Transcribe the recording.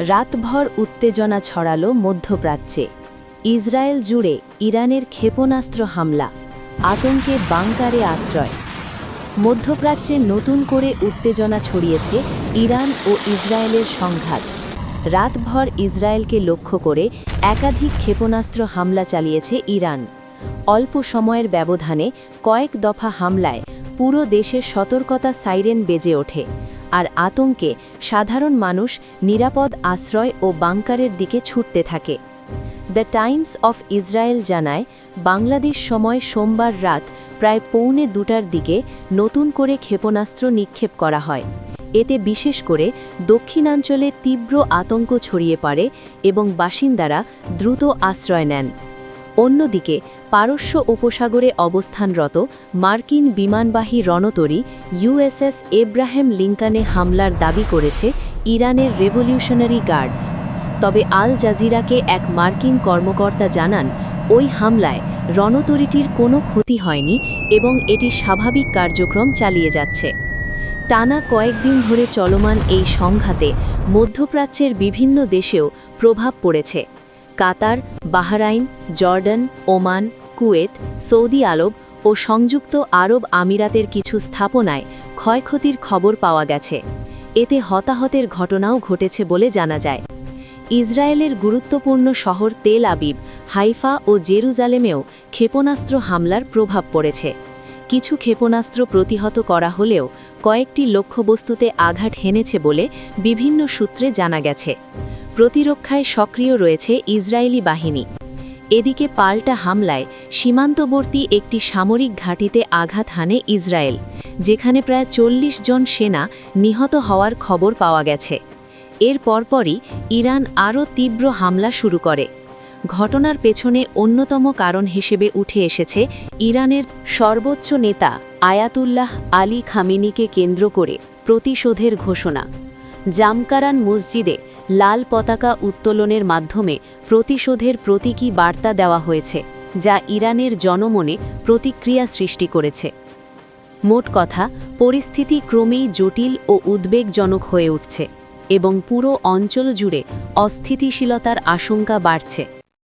রাতভর উত্তেজনা ছড়ালো মধ্যপ্রাচ্যে। ইসরায়েল জুড়ে ইরানের ক্ষেপণাস্ত্র হামলা, আতঙ্কে বাংকারে আশ্রয়। মধ্যপ্রাচ্যে নতুন করে উত্তেজনা ছড়িয়েছে ইরান ও ইসরায়েলের সংঘাত। রাতভর ইসরায়েলকে লক্ষ্য করে একাধিক ক্ষেপণাস্ত্র হামলা চালিয়েছে ইরান। অল্প সময়ের ব্যবধানে কয়েক দফা হামলায় পুরো দেশের সতর্কতা সাইরেন বেজে ওঠে, আর আতঙ্কে সাধারণ মানুষ নিরাপদ আশ্রয় ও বাংকারের দিকে ছুটতে থাকে। দ্য টাইমস অফ ইসরায়েল জানায়, বাংলাদেশ সময় সোমবার রাত প্রায় 1:45টার দিকে নতুন করে ক্ষেপণাস্ত্র নিক্ষেপ করা হয়। এতে বিশেষ করে দক্ষিণাঞ্চলে তীব্র আতঙ্ক ছড়িয়ে পড়ে এবং বাসিন্দারা দ্রুত আশ্রয় নেন। অন্যদিকে পারস্য উপসাগরে অবস্থানরত মার্কিন বিমানবাহী রণতরী ইউএসএস এব্রাহাম লিঙ্কনে হামলার দাবি করেছে ইরানের রেভলিউশনারি গার্ডস। তবে আল জাজিরাকে এক মার্কিন কর্মকর্তা জানান, ওই হামলায় রণতরীটির কোনো ক্ষতি হয়নি এবং এটি স্বাভাবিক কার্যক্রম চালিয়ে যাচ্ছে। টানা কয়েকদিন ধরে চলমান এই সংঘাতে মধ্যপ্রাচ্যের বিভিন্ন দেশেও প্রভাব পড়েছে। Qatar, Bahrain, Jordan, Oman, Kuwait, Saudi আরব ও সংযুক্ত আরব আমিরাতের কিছু স্থাপনায় ক্ষয়ক্ষতির খবর পাওয়া গেছে। এতে হতাহতের ঘটনাও ঘটেছে বলে জানা যায়। ইসরায়েলের গুরুত্বপূর্ণ শহর তেল আবিব, হাইফা ও জেরুজালেমেও ক্ষেপণাস্ত্র হামলার প্রভাব পড়েছে। কিছু ক্ষেপণাস্ত্র প্রতিহত করা হলেও কয়েকটি লক্ষ্যবস্তুতে আঘাত হেনেছে বলে বিভিন্ন সূত্রে জানা গেছে। প্রতিরক্ষায় সক্রিয় রয়েছে ইসরায়েলি বাহিনী। এদিকে পাল্টা হামলায় সীমান্তবর্তী একটি সামরিক ঘাঁটিতে আঘাত হানে ইসরায়েল, যেখানে প্রায় 40 জন সেনা নিহত হওয়ার খবর পাওয়া গেছে। এর পরপরই ইরান আরও তীব্র হামলা শুরু করে। ঘটনার পেছনে অন্যতম কারণ হিসেবে উঠে এসেছে ইরানের সর্বোচ্চ নেতা আয়াতুল্লাহ আলী খামেনিকে কেন্দ্র করে প্রতিশোধের ঘোষণা। জামকারান মসজিদে লাল পতাকা উত্তোলনের মাধ্যমে প্রতিশোধের প্রতীকী বার্তা দেওয়া হয়েছে, যা ইরানের জনমনে প্রতিক্রিয়া সৃষ্টি করেছে। মোট কথা, পরিস্থিতি ক্রমেই জটিল ও উদ্বেগজনক হয়ে উঠছে এবং পুরো অঞ্চল জুড়ে অস্থিতিশীলতার আশঙ্কা বাড়ছে।